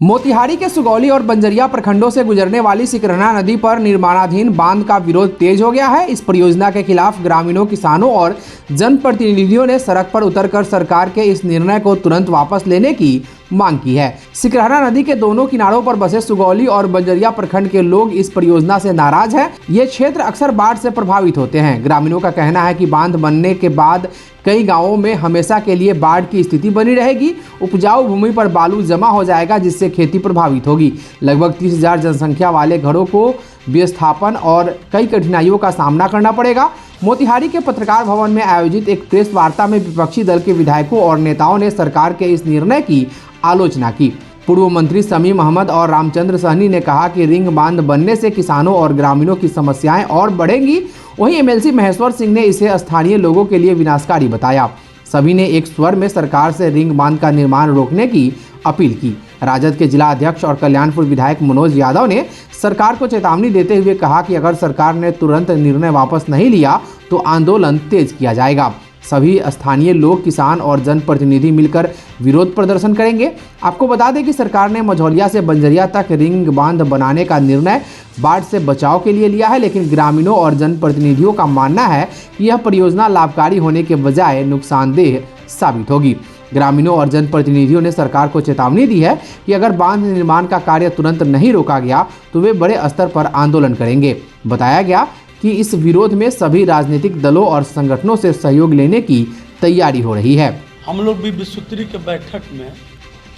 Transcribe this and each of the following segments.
मोतिहारी के सुगौली और बंजरिया प्रखंडों से गुजरने वाली सिकरहना नदी पर निर्माणाधीन बांध का विरोध तेज हो गया है। इस परियोजना के खिलाफ ग्रामीणों, किसानों और जनप्रतिनिधियों ने सड़क पर उतरकर सरकार के इस निर्णय को तुरंत वापस लेने की मांग की है। सिकरहना नदी के दोनों किनारों पर बसे सुगौली और बंजरिया प्रखंड के लोग इस परियोजना से नाराज हैं। ये क्षेत्र अक्सर बाढ़ से प्रभावित होते हैं। ग्रामीणों का कहना है कि बांध बनने के बाद कई गांवों में हमेशा के लिए बाढ़ की स्थिति बनी रहेगी। उपजाऊ भूमि पर बालू जमा हो जाएगा, जिससे खेती प्रभावित होगी। लगभग 30,000 जनसंख्या वाले घरों को विस्थापन और कई कठिनाइयों का सामना करना पड़ेगा। मोतिहारी के पत्रकार भवन में आयोजित एक प्रेस वार्ता में विपक्षी दल के विधायकों और नेताओं ने सरकार के इस निर्णय की आलोचना की। पूर्व मंत्री शमीम अहमद और रामचंद्र सहनी ने कहा कि रिंग बांध बनने से किसानों और ग्रामीणों की समस्याएं और बढ़ेंगी। वहीं एमएलसी महेश्वर सिंह ने इसे स्थानीय लोगों के लिए विनाशकारी बताया। सभी ने एक स्वर में सरकार से रिंग बांध का निर्माण रोकने की अपील की। राजद के जिला अध्यक्ष और कल्याणपुर विधायक मनोज यादव ने सरकार को चेतावनी देते हुए कहा कि अगर सरकार ने तुरंत निर्णय वापस नहीं लिया तो आंदोलन तेज किया जाएगा। सभी स्थानीय लोग, किसान और जनप्रतिनिधि मिलकर विरोध प्रदर्शन करेंगे। आपको बता दें कि सरकार ने मझौलिया से बंजरिया तक रिंग बांध बनाने का निर्णय बाढ़ से बचाव के लिए लिया है, लेकिन ग्रामीणों और जनप्रतिनिधियों का मानना है कि यह परियोजना लाभकारी होने के बजाय नुकसानदेह साबित होगी। ग्रामीणों और जनप्रतिनिधियों ने सरकार को चेतावनी दी है कि अगर बांध निर्माण का कार्य तुरंत नहीं रोका गया तो वे बड़े स्तर पर आंदोलन करेंगे। बताया गया कि इस विरोध में सभी राजनीतिक दलों और संगठनों से सहयोग लेने की तैयारी हो रही है। हम लोग भी विश्वस्तरीय के बैठक में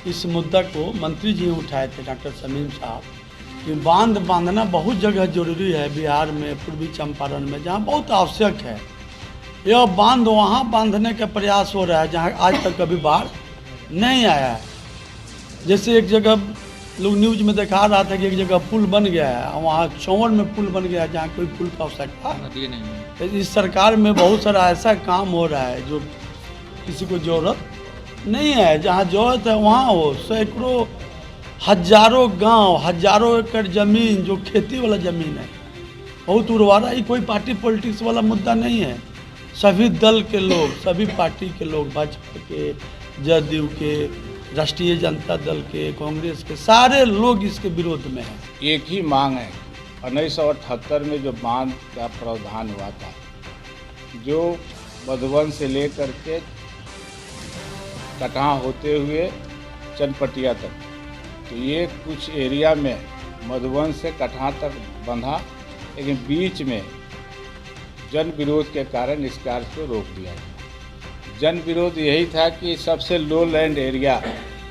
इस मुद्दा को मंत्री जी उठाए थे, डॉक्टर शमीम साहब, कि बांध बांधना बहुत जगह जरूरी है। बिहार में, पूर्वी चंपारण में, जहाँ बहुत आवश्यक है। यह बांध वहाँ बांधने का प्रयास हो रहा है जहाँ आज तक कभी बाढ़ नहीं आया है। जैसे एक जगह लोग न्यूज में दिखा रहा था कि एक जगह पुल बन गया है, वहाँ चौवर में पुल बन गया है जहाँ कोई पुल का आवश्यकता नहीं। इस सरकार में बहुत सारा ऐसा काम हो रहा है जो किसी को जरूरत नहीं है। जहाँ जरूरत है वहाँ हो। सैकड़ों, हजारों गांव, हजारों एकड़ ज़मीन जो खेती वाला ज़मीन है, बहुत उर्वरा। ये कोई पार्टी पॉलिटिक्स वाला मुद्दा नहीं है। सभी दल के लोग, सभी पार्टी के लोग, भाजपा के, जदयू के, राष्ट्रीय जनता दल के, कांग्रेस के, सारे लोग इसके विरोध में हैं। एक ही मांग है। 1978 में जो बांध का प्रावधान हुआ था, जो मधुबन से लेकर के कटहा होते हुए चनपटिया तक, तो ये कुछ एरिया में मधुबन से कटहा तक बंधा, लेकिन बीच में जन विरोध के कारण इस कार्य को रोक दिया गया। जन विरोध यही था कि सबसे लो लैंड एरिया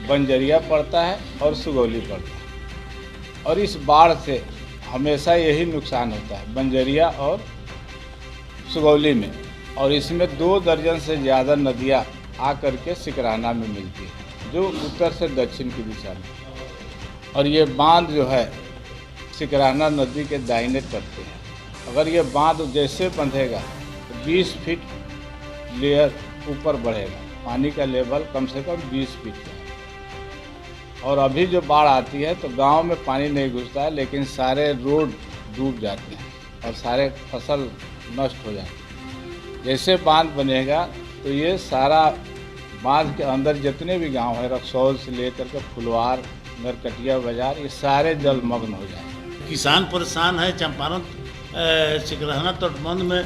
बंजरिया पड़ता है और सुगौली पड़ता है, और इस बाढ़ से हमेशा यही नुकसान होता है बंजरिया और सुगौली में। और इसमें 2 दर्जन से ज़्यादा नदियाँ आकर के सिकरहना में मिलती है, जो उत्तर से दक्षिण की दिशा में। और ये बांध जो है सिकरहना नदी के दाहिने तट पे है। अगर ये बांध जैसे बंधेगा तो 20 फीट लेयर ऊपर बढ़ेगा। पानी का लेवल कम से कम 20 फीट का। और अभी जो बाढ़ आती है तो गांव में पानी नहीं घुसता है, लेकिन सारे रोड डूब जाते हैं और सारे फसल नष्ट हो जाते हैं। जैसे बांध बनेगा तो ये सारा बांध के अंदर जितने भी गांव है, रक्सौल से लेकर के फुलवार, नरकटिया बाजार, ये सारे जलमग्न हो जाएंगे। किसान परेशान है। चंपारण सिकरहना तटबंध में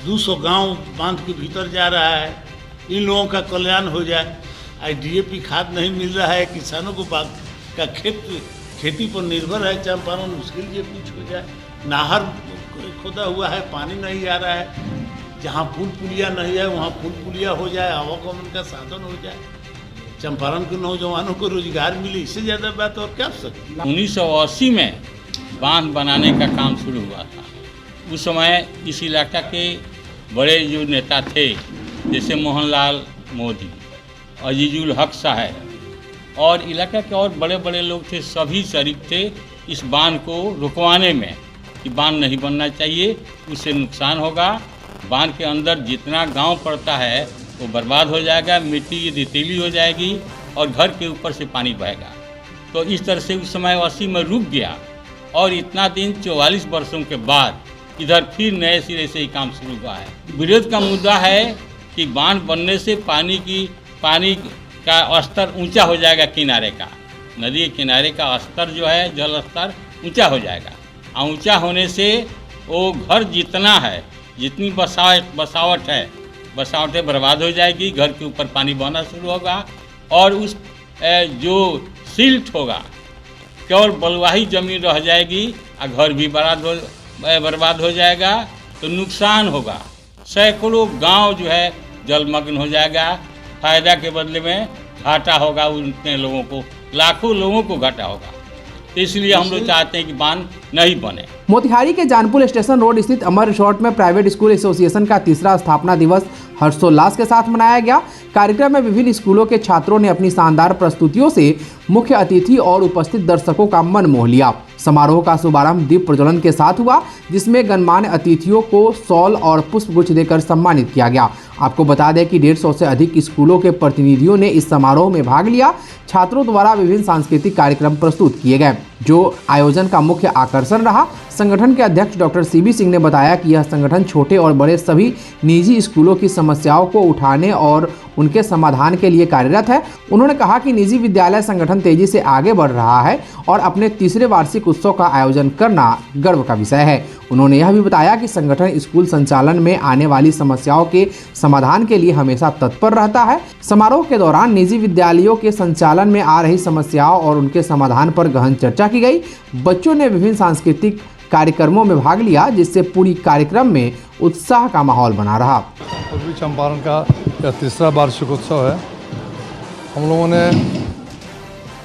200 गांव बांध के भीतर जा रहा है। इन लोगों का कल्याण हो जाए। डीएपी खाद नहीं मिल रहा है, किसानों को का खेती पर निर्भर है चंपारण, उसके लिए कुछ हो जाए। नहर खोदा हुआ है, पानी नहीं आ रहा है। जहाँ पुल पुलिया नहीं है वहाँ पुल पुलिया हो जाए, आवागमन का साधन हो जाए, चंपारण के नौजवानों को रोजगार मिले। इससे ज़्यादा बात और क्या हो सकती है। 1980 में बांध बनाने का काम शुरू हुआ था। उस समय इस इलाका के बड़े जो नेता थे, जैसे मोहनलाल मोदी, अजीजुल हक साहब और इलाका के और बड़े बड़े लोग थे, सभी शरीक थे इस बांध को रुकवाने में कि बांध नहीं बनना चाहिए, उससे नुकसान होगा। बांध के अंदर जितना गांव पड़ता है वो बर्बाद हो जाएगा, मिट्टी रेतीली हो जाएगी और घर के ऊपर से पानी बहेगा। तो इस तरह से उस समय 80 में रुक गया और इतना दिन 44 वर्षों के बाद इधर फिर नए सिरे से ही काम शुरू हुआ है। विरोध का मुद्दा है कि बांध बनने से पानी का स्तर ऊंचा हो जाएगा किनारे का, नदी के किनारे का स्तर जो है, जल स्तर ऊंचा हो जाएगा। और ऊंचा होने से वो घर जितना है, जितनी बसावट है, बसावटें बर्बाद हो जाएगी, घर के ऊपर पानी बहना शुरू होगा और उस जो सिल्ट होगा केवल बलुआही ज़मीन रह जाएगी और घर भी बर्बाद हो जाएगा। तो नुकसान होगा, सैकड़ों गांव जो है जलमग्न हो जाएगा। फायदा के बदले में घाटा होगा, उतने लोगों को, लाखों लोगों को घाटा होगा। तो इसलिए हम लोग चाहते हैं कि बांध नहीं बने। मोतिहारी के जानपुर स्टेशन रोड स्थित अमर रिसोर्ट में प्राइवेट स्कूल एसोसिएशन का तीसरा स्थापना दिवस हर्षोल्लास के साथ मनाया गया। कार्यक्रम में विभिन्न स्कूलों के छात्रों ने अपनी शानदार प्रस्तुतियों से मुख्य अतिथि और उपस्थित दर्शकों का मन मोह लिया। समारोह का शुभारंभ दीप प्रज्वलन के साथ हुआ, जिसमें गणमान्य अतिथियों को शॉल और पुष्पगुच्छ देकर सम्मानित किया गया। आपको बता दें कि 150 से अधिक स्कूलों के प्रतिनिधियों ने इस समारोह में भाग लिया। छात्रों द्वारा विभिन्न सांस्कृतिक कार्यक्रम प्रस्तुत किए गए, जो आयोजन का मुख्य आकर्षण रहा। संगठन के अध्यक्ष डॉक्टर CB सिंह ने बताया कि यह संगठन छोटे और बड़े सभी निजी स्कूलों की समस्याओं को उठाने और उनके समाधान के लिए कार्यरत है। उन्होंने कहा कि निजी विद्यालय संगठन तेजी से आगे बढ़ रहा है और अपने तीसरे वार्षिक उत्सव का आयोजन करना गर्व का विषय है। उन्होंने यह भी बताया कि संगठन स्कूल संचालन में आने वाली समस्याओं के समाधान के लिए हमेशा तत्पर रहता है। समारोह के दौरान निजी विद्यालयों के संचालन में आ रही समस्याओं और उनके समाधान पर गहन चर्चा की गई। बच्चों ने विभिन्न सांस्कृतिक कार्यक्रमों में भाग लिया, जिससे पूरी कार्यक्रम में उत्साह का माहौल बना रहा। पूर्वी चंपारण का यह तीसरा वार्षिक उत्सव है। हम लोगों ने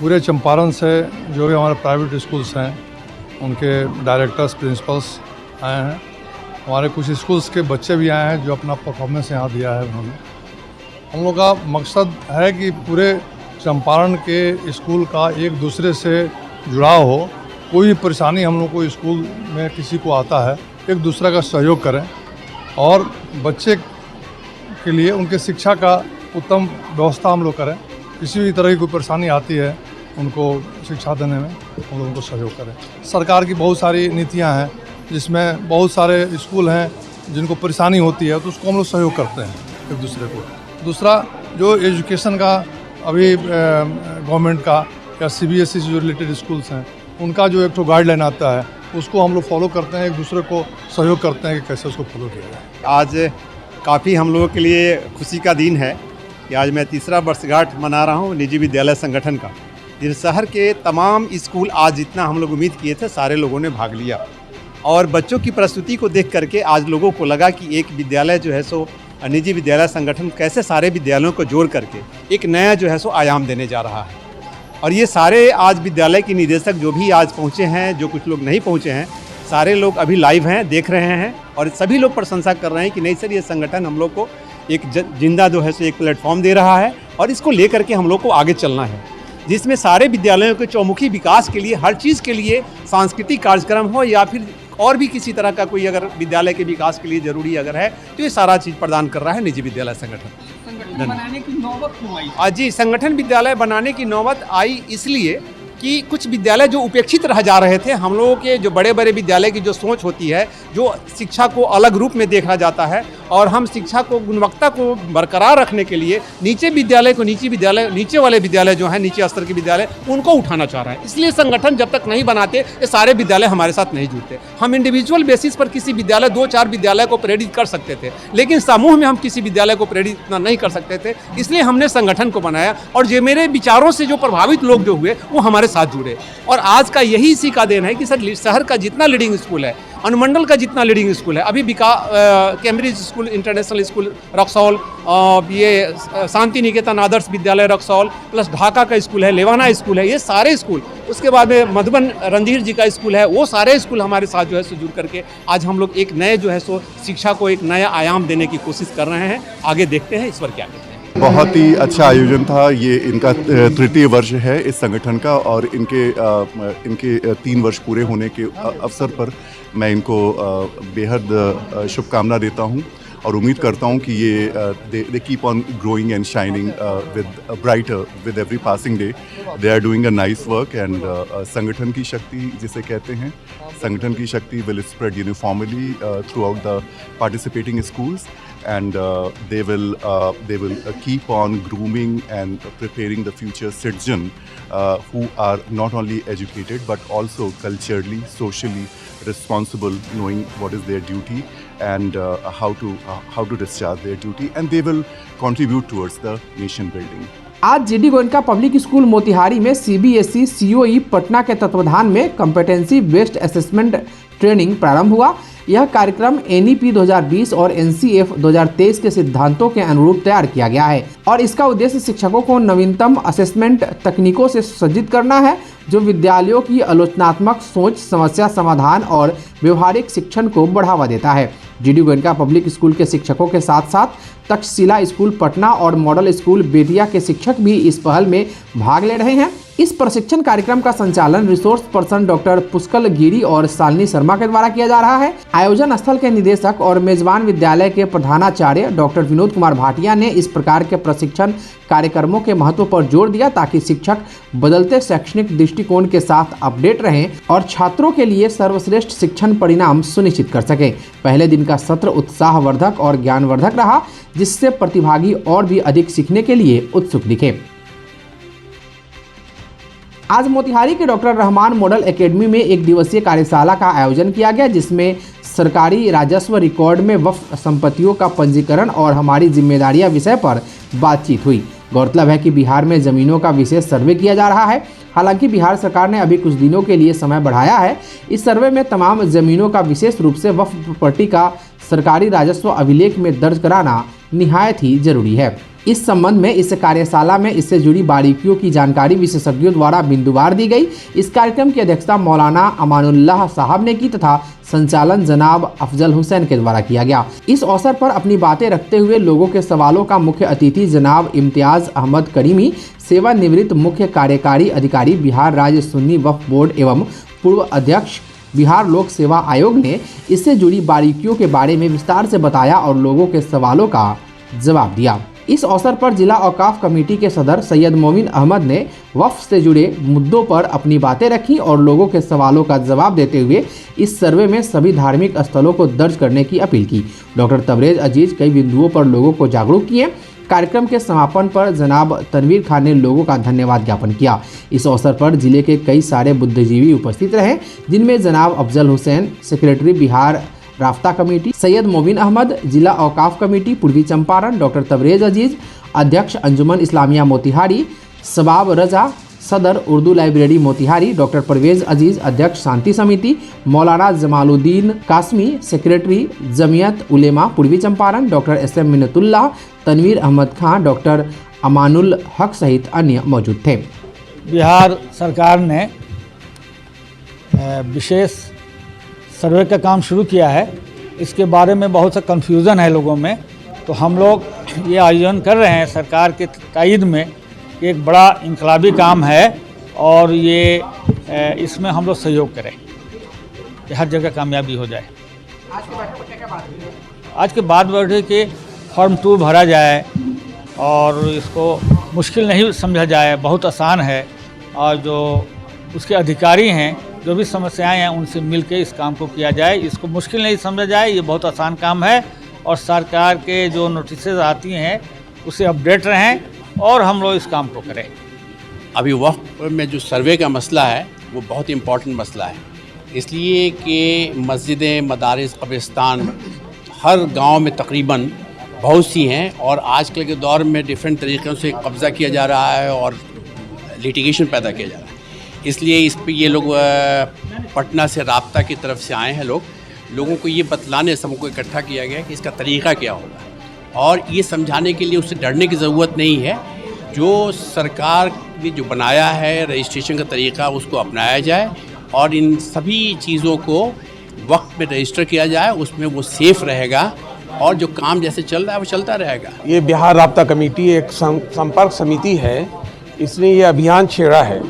पूरे चंपारण से जो भी हमारे प्राइवेट स्कूल्स हैं, उनके डायरेक्टर्स, प्रिंसिपल्स आए हैं। हमारे कुछ स्कूल्स के बच्चे भी आए हैं जो अपना परफॉर्मेंस यहाँ दिया है उन्होंने। हम लोग का मकसद है कि पूरे चंपारण के स्कूल का एक दूसरे से जुड़ाव हो। कोई भी परेशानी हम लोग को स्कूल में किसी को आता है, एक दूसरे का सहयोग करें और बच्चे के लिए उनके शिक्षा का उत्तम व्यवस्था हम लोग करें। किसी भी तरह की कोई परेशानी आती है, उनको शिक्षा देने में हम लोग उनको सहयोग करें। सरकार की बहुत सारी नीतियां हैं, जिसमें बहुत सारे स्कूल हैं जिनको परेशानी होती है, तो उसको हम लोग सहयोग करते हैं एक दूसरे को। दूसरा, जो एजुकेशन का अभी गवर्नमेंट का या CBSE से जो रिलेटेड स्कूल्स हैं, उनका जो एक तो गाइडलाइन आता है, उसको हम लोग फॉलो करते हैं, एक दूसरे को सहयोग करते हैं कि कैसे उसको फॉलो किया जाए। आज काफ़ी हम लोगों के लिए खुशी का दिन है कि आज मैं तीसरा वर्षगांठ मना रहा हूँ निजी विद्यालय संगठन का। इस शहर के तमाम स्कूल आज जितना हम लोग उम्मीद किए थे, सारे लोगों ने भाग लिया और बच्चों की प्रस्तुति को देख करके आज लोगों को लगा कि एक विद्यालय जो है सो निजी विद्यालय संगठन कैसे सारे विद्यालयों को जोड़ करके एक नया जो है सो आयाम देने जा रहा है। और ये सारे आज विद्यालय के निदेशक जो भी आज पहुँचे हैं, जो कुछ लोग नहीं पहुँचे हैं, सारे लोग अभी लाइव हैं, देख रहे हैं और सभी लोग प्रशंसा कर रहे हैं कि नहीं सर, ये संगठन हम लोग को एक जिंदा जो है सो एक प्लेटफॉर्म दे रहा है और इसको लेकर के हम लोग को आगे चलना है, जिसमें सारे विद्यालयों के चौमुखी विकास के लिए, हर चीज़ के लिए, सांस्कृतिक कार्यक्रम हो या फिर और भी किसी तरह का कोई अगर विद्यालय के विकास के लिए जरूरी अगर है, तो ये सारा चीज़ प्रदान कर रहा है निजी विद्यालय संगठन। बनाने की नौबत क्यों आई? जी, संगठन विद्यालय बनाने की नौबत आई इसलिए कि कुछ विद्यालय जो उपेक्षित रह जा रहे थे। हम लोगों के जो बड़े बड़े विद्यालय की जो सोच होती है, जो शिक्षा को अलग रूप में देखा जाता है और हम शिक्षा को, गुणवत्ता को बरकरार रखने के लिए नीचे वाले विद्यालय जो हैं, नीचे स्तर के विद्यालय, उनको उठाना चाह रहे हैं। इसलिए संगठन जब तक नहीं बनाते, ये सारे विद्यालय हमारे साथ नहीं जुड़ते। हम इंडिविजुअल बेसिस पर किसी विद्यालय, 2-4 विद्यालय को प्रेरित कर सकते थे, लेकिन समूह में हम किसी विद्यालय को प्रेरित नहीं कर सकते थे। इसलिए हमने संगठन को बनाया और जो मेरे विचारों से जो प्रभावित लोग जो हुए, वो हमारे साथ जुड़े। और आज का यही इसी का देन है कि सर, शहर का जितना लीडिंग स्कूल है, अनुमंडल का जितना लीडिंग स्कूल है, अभी Cambridge school, international school Raxaul, ये शांति निकेतन आदर्श विद्यालय रक्सौल, प्लस ढाका का स्कूल है, लेवाना स्कूल है, ये सारे स्कूल, उसके बाद में मधुबन रणधीर जी का स्कूल है, वो सारे स्कूल हमारे साथ जो है सो जुड़ करके आज हम लोग एक नए जो है सो शिक्षा को एक नया आयाम देने की कोशिश कर रहे हैं। आगे देखते हैं ईश्वर क्या कहते हैं। बहुत ही अच्छा आयोजन था। ये इनका तृतीय वर्ष है इस संगठन का और इनके 3 वर्ष पूरे होने के अवसर पर मैं इनको बेहद शुभकामना देता हूँ और उम्मीद करता हूँ कि ये they keep on growing and shining with brighter with every passing day. They are doing a nice work and संगठन की शक्ति जिसे कहते हैं, संगठन की शक्ति will spread uniformly throughout the participating schools and they will keep on grooming and preparing the future citizen who are not only educated but also culturally, socially responsible, knowing what is their duty and how to discharge their duty, and they will contribute towards the nation building. आज GD Goenka public school Motihari में CBSE COE Patna के तत्वाधान में competency based assessment training प्रारंभ हुआ। यह कार्यक्रम NEP 2020 और एनसीएफ 2023 के सिद्धांतों के अनुरूप तैयार किया गया है और इसका उद्देश्य शिक्षकों को नवीनतम असेसमेंट तकनीकों से सज्जित करना है जो विद्यालयों की आलोचनात्मक सोच, समस्या समाधान और व्यवहारिक शिक्षण को बढ़ावा देता है। जीडी गोयनका पब्लिक स्कूल के शिक्षकों के साथ साथ तक्षशिला स्कूल पटना और मॉडल स्कूल बेतिया के शिक्षक भी इस पहल में भाग ले रहे हैं। इस प्रशिक्षण कार्यक्रम का संचालन रिसोर्स पर्सन डॉक्टर पुष्कल गिरी और शालिनी शर्मा के द्वारा किया जा रहा है। आयोजन स्थल के निदेशक और मेजबान विद्यालय के प्रधानाचार्य डॉक्टर विनोद कुमार भाटिया ने इस प्रकार के प्रशिक्षण कार्यक्रमों के महत्व पर जोर दिया ताकि शिक्षक बदलते शैक्षणिक दृष्टिकोण के साथ अपडेट रहें और छात्रों के लिए सर्वश्रेष्ठ शिक्षण परिणाम सुनिश्चित कर सकें। पहले दिन का सत्र उत्साहवर्धक और ज्ञानवर्धक रहा, जिससे प्रतिभागी और भी अधिक सीखने के लिए उत्सुक दिखे। आज मोतिहारी के डॉक्टर रहमान मॉडल एकेडमी में एक दिवसीय कार्यशाला का आयोजन किया गया, जिसमें सरकारी राजस्व रिकॉर्ड में वक्फ संपत्तियों का पंजीकरण और हमारी जिम्मेदारियां विषय पर बातचीत हुई। गौरतलब है कि बिहार में ज़मीनों का विशेष सर्वे किया जा रहा है। हालांकि बिहार सरकार ने अभी कुछ दिनों के लिए समय बढ़ाया है। इस सर्वे में तमाम ज़मीनों का विशेष रूप से वक्फ प्रॉपर्टी का सरकारी राजस्व अभिलेख में दर्ज कराना निहायत ही जरूरी है। इस संबंध में इस कार्यशाला में इससे जुड़ी बारीकियों की जानकारी विशेषज्ञों द्वारा बिंदुवार दी गई। इस कार्यक्रम की अध्यक्षता मौलाना अमानुल्लाह साहब ने की तथा संचालन जनाब अफजल हुसैन के द्वारा किया गया। इस अवसर पर अपनी बातें रखते हुए लोगों के सवालों का मुख्य अतिथि जनाब इम्तियाज अहमद करीमी, सेवानिवृत्त मुख्य कार्यकारी अधिकारी बिहार राज्य सुन्नी वक्फ बोर्ड एवं पूर्व अध्यक्ष बिहार लोक सेवा आयोग ने इससे जुड़ी बारीकियों के बारे में विस्तार से बताया और लोगों के सवालों का जवाब दिया। इस अवसर पर जिला औकाफ कमेटी के सदर सैयद मोमिन अहमद ने वक्फ से जुड़े मुद्दों पर अपनी बातें रखी और लोगों के सवालों का जवाब देते हुए इस सर्वे में सभी धार्मिक स्थलों को दर्ज करने की अपील की। डॉक्टर तबरेज अजीज कई बिंदुओं पर लोगों को जागरूक किए। कार्यक्रम के समापन पर जनाब तनवीर खान ने लोगों का धन्यवाद ज्ञापन किया। इस अवसर पर जिले के कई सारे बुद्धिजीवी उपस्थित रहे, जिनमें जनाब अफजल हुसैन, सेक्रेटरी बिहार राफ्ता कमेटी, सैयद मोबिन अहमद, जिला औकाफ कमेटी पूर्वी चंपारण, डॉक्टर तबरेज अजीज, अध्यक्ष अंजुमन इस्लामिया मोतिहारी, शबाब रजा, सदर उर्दू लाइब्रेरी मोतिहारी, डॉक्टर परवेज अजीज, अध्यक्ष शांति समिति, मौलाना जमालुद्दीन कासमी, सेक्रेटरी जमियत उलेमा पूर्वी Champaran, doctor SM Minnatullah, Tanveer Ahmad Khan, doctor Amanul Haq सहित अन्य मौजूद थे। बिहार सरकार ने विशेष सर्वे का काम शुरू किया है। इसके बारे में बहुत सा कन्फ्यूज़न है लोगों में, तो हम लोग ये आयोजन कर रहे हैं सरकार के तायद में कि एक बड़ा इनकलाबी काम है और ये इसमें हम लोग सहयोग करें कि हर जगह कामयाबी हो जाए। आज के बाद बैठे कि फॉर्म 2 भरा जाए और इसको मुश्किल नहीं समझा जाए, बहुत आसान है और जो उसके अधिकारी हैं, जो भी समस्याएं हैं, उनसे मिलके इस काम को किया जाए। इसको मुश्किल नहीं समझा जाए, ये बहुत आसान काम है और सरकार के जो नोटिसेज आती हैं उसे अपडेट रहें और हम लोग इस काम को करें। अभी वक्फ में जो सर्वे का मसला है वो बहुत इम्पॉर्टेंट मसला है, इसलिए कि मस्जिदें, मदारिस, कब्रिस्तान हर गांव में तकरीबन बहुत सी हैं और आजकल के दौर में डिफरेंट तरीक़ों से कब्ज़ा किया जा रहा है और लिटिगेशन पैदा किया जा रहा है। इसलिए इस पर ये लोग पटना से राब्ता की तरफ से आए हैं। लोगों को ये बतलाने, सबको इकट्ठा किया गया कि इसका तरीक़ा क्या होगा और ये समझाने के लिए उससे डरने की ज़रूरत नहीं है। जो सरकार ने जो बनाया है रजिस्ट्रेशन का तरीक़ा, उसको अपनाया जाए और इन सभी चीज़ों को वक्त में रजिस्टर किया जाए, उसमें वो सेफ़ रहेगा और जो काम जैसे चल रहा है वो चलता रहेगा। ये बिहार राब्ता कमेटी एक संपर्क समिति है, इसने ये अभियान छेड़ा है।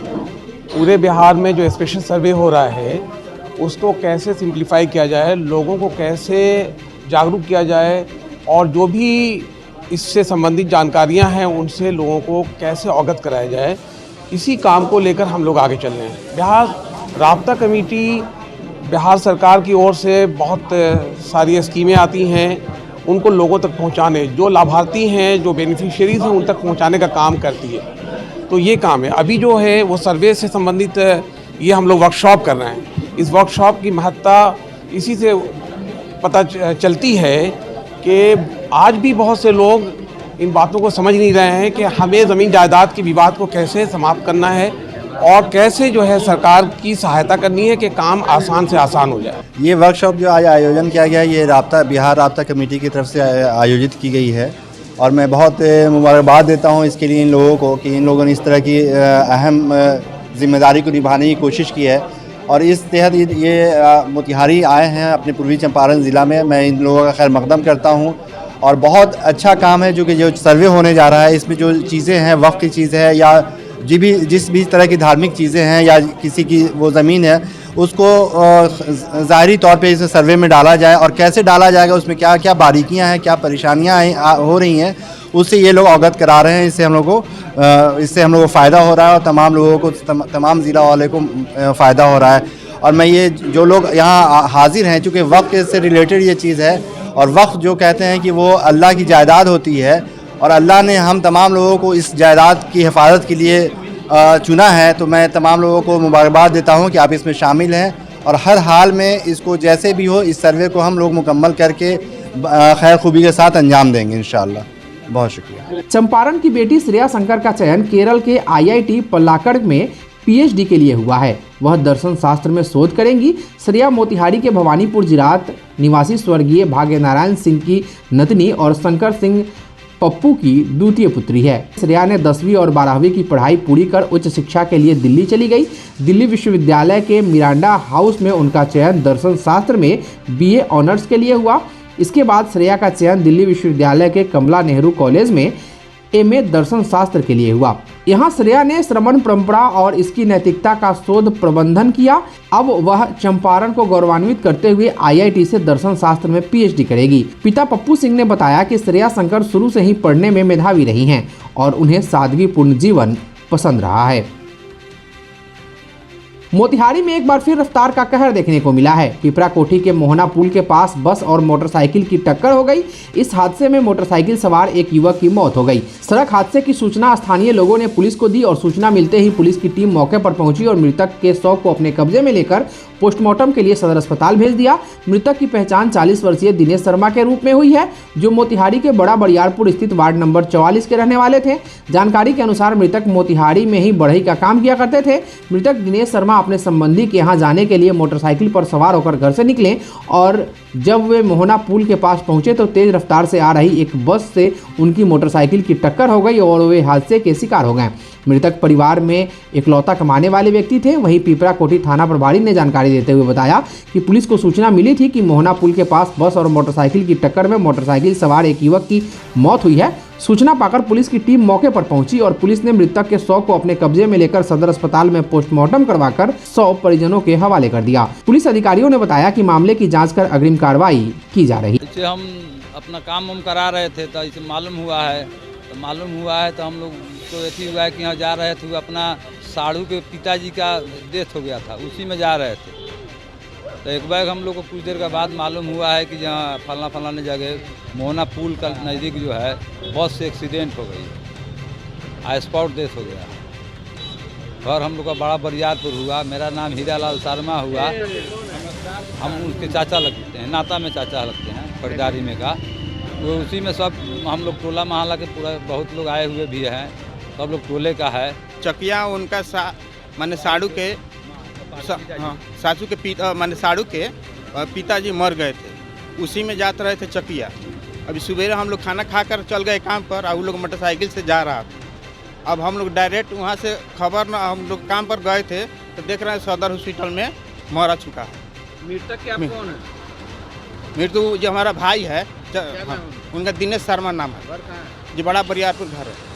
पूरे बिहार में जो स्पेशल सर्वे हो रहा है उसको कैसे सिंप्लीफाई किया जाए, लोगों को कैसे जागरूक किया जाए और जो भी इससे संबंधित जानकारियां हैं उनसे लोगों को कैसे अवगत कराया जाए, इसी काम को लेकर हम लोग आगे चल रहे हैं। बिहार राब्ता कमेटी, बिहार सरकार की ओर से बहुत सारी स्कीमें आती हैं उनको लोगों तक पहुंचाने, जो लाभार्थी हैं, जो बेनिफिशियरीज हैं, उन तक पहुंचाने का काम करती है। तो ये काम है। अभी जो है वो सर्वे से संबंधित ये हम लोग वर्कशॉप कर रहे हैं। इस वर्कशॉप की महत्ता इसी से पता चलती है कि आज भी बहुत से लोग इन बातों को समझ नहीं रहे हैं कि हमें ज़मीन जायदाद के विवाद को कैसे समाप्त करना है और कैसे जो है सरकार की सहायता करनी है कि काम आसान से आसान हो जाए। ये वर्कशॉप जो आज आयोजन किया गया है, ये बिहार राब्ता कमेटी की तरफ से आयोजित की गई है और मैं बहुत मुबारकबाद देता हूँ इसके लिए इन लोगों को कि इन लोगों ने इस तरह की अहम जिम्मेदारी को निभाने की कोशिश की है। और इस तहत ये मोतिहारी आए हैं अपने पूर्वी चंपारण ज़िला में। मैं इन लोगों का खैर मकदम करता हूँ और बहुत अच्छा काम है जो कि जो सर्वे होने जा रहा है, इसमें जो चीज़ें हैं, वक्फ की चीज़ है या जिस भी तरह की धार्मिक चीज़ें हैं या किसी की वो ज़मीन है, उसको ज़ाहरी तौर पे इस सर्वे में डाला जाए और कैसे डाला जाएगा, उसमें क्या क्या बारीकियां हैं, क्या परेशानियां हो रही हैं, उससे ये लोग अवगत करा रहे हैं। इससे हम लोग को फ़ायदा हो रहा है और तमाम लोगों को, तमाम ज़िला वाले को फ़ायदा हो रहा है। और मैं ये जो लोग यहाँ हाजिर हैं, चूँकि वक्फ से रिलेटेड ये चीज़ है और वक्फ जो कहते हैं कि वो अल्लाह की जायदाद होती है और अल्लाह ने हम तमाम लोगों को इस जायदाद की हिफाजत के लिए चुना है। तो मैं तमाम लोगों को मुबारकबाद देता हूं कि आप इसमें शामिल हैं और हर हाल में इसको जैसे भी हो इस सर्वे को हम लोग मुकम्मल करके खैर खूबी के साथ अंजाम देंगे इंशाअल्लाह। बहुत शुक्रिया। चंपारण की बेटी श्रेया शंकर का चयन केरल के IIT पल्लाकड़ में PhD के लिए हुआ है। वह दर्शन शास्त्र में शोध करेंगी। श्रेया मोतिहारी के भवानीपुर जिरात निवासी स्वर्गीय भाग्य नारायण सिंह की नतनी और शंकर सिंह पप्पू की द्वितीय पुत्री है। श्रेया ने 10वीं और 12वीं की पढ़ाई पूरी कर उच्च शिक्षा के लिए दिल्ली चली गई। दिल्ली विश्वविद्यालय के मिरांडा हाउस में उनका चयन दर्शन शास्त्र में BA ऑनर्स के लिए हुआ। इसके बाद श्रेया का चयन दिल्ली विश्वविद्यालय के कमला नेहरू कॉलेज में MA दर्शन शास्त्र के लिए हुआ। यहाँ श्रेया ने श्रमण परंपरा और इसकी नैतिकता का शोध प्रबंधन किया। अब वह चंपारण को गौरवान्वित करते हुए IIT से दर्शन शास्त्र में PhD करेगी। पिता पप्पू सिंह ने बताया कि श्रेया शंकर शुरू से ही पढ़ने में मेधावी रही हैं और उन्हें सादगीपूर्ण जीवन पसंद रहा है। मोतिहारी में एक बार फिर रफ्तार का कहर देखने को मिला है। पिपरा कोठी के मोहना पुल के पास बस और मोटरसाइकिल की टक्कर हो गई। इस हादसे में मोटरसाइकिल सवार एक युवक की मौत हो गई। सड़क हादसे की सूचना स्थानीय लोगों ने पुलिस को दी और सूचना मिलते ही पुलिस की टीम मौके पर पहुंची और मृतक के शव को अपने कब्जे में लेकर पोस्टमार्टम के लिए सदर अस्पताल भेज दिया। मृतक की पहचान 40 वर्षीय दिनेश शर्मा के रूप में हुई है, जो मोतिहारी के बड़ा बरियारपुर स्थित वार्ड नंबर 44 के रहने वाले थे। जानकारी के अनुसार मृतक मोतिहारी में ही बढ़ई का काम किया करते थे। मृतक दिनेश शर्मा अपने संबंधी के यहाँ जाने के लिए मोटरसाइकिल पर सवार होकर घर से निकले और जब वे मोहना पुल के पास पहुंचे तो तेज रफ्तार से आ रही एक बस से उनकी मोटरसाइकिल की टक्कर हो गई और वे हादसे के शिकार हो गए। मृतक परिवार में इकलौता कमाने वाले व्यक्ति थे। वहीं पिपरा कोठी थाना प्रभारी ने जानकारी देते हुए बताया कि पुलिस को सूचना मिली थी कि मोहना पुल के पास बस और मोटरसाइकिल की टक्कर में मोटरसाइकिल सवार एक युवक की मौत हुई है। सूचना पाकर पुलिस की टीम मौके पर पहुंची और पुलिस ने मृतक के शव को अपने कब्जे में लेकर सदर अस्पताल में पोस्टमार्टम करवाकर शव परिजनों के हवाले कर दिया। पुलिस अधिकारियों ने बताया कि मामले की जाँच कर अग्रिम कार्रवाई की जा रही है। हम अपना काम करा रहे थे तो इसे मालूम हुआ है तो हम लोग तो ऐसी हुआ है कि यहाँ जा रहे थे, अपना साड़ू के पिताजी का डेथ हो गया था, उसी में जा रहे थे। तो एक बार हम लोग को कुछ देर के बाद मालूम हुआ है कि जहाँ फलाना जगह मोहना पुल का नज़दीक जो है बस से एक्सीडेंट हो गई, स्पॉट डेथ हो गया। और हम लोग का बड़ा बरियारपुर हुआ। मेरा नाम हीरालाल शर्मा हुआ। हम उसके चाचा लगते हैं, नाता में चाचा लगते हैं, खरीदारी में का। वो उसी में सब हम लोग टोला मोहल्ला के पूरा बहुत लोग आए हुए भी हैं, सब लोग टोले का है। चकिया उनका माने साड़ू के सासू के माने साड़ू के पिताजी मर गए थे, उसी में जाते रहे थे चकिया। अभी सुबह हम लोग खाना खाकर चल गए काम पर और वो लोग मोटरसाइकिल से जा रहा था। अब हम लोग डायरेक्ट वहाँ से खबर न, हम लोग काम पर गए थे तो देख रहे हैं सदर हॉस्पिटल में मरा चुका है। मृतक क्या कौन है? मृत्यु जो हमारा भाई है, उनका दिनेश शर्मा नाम है, जो बड़ा बरियारपुर घर है।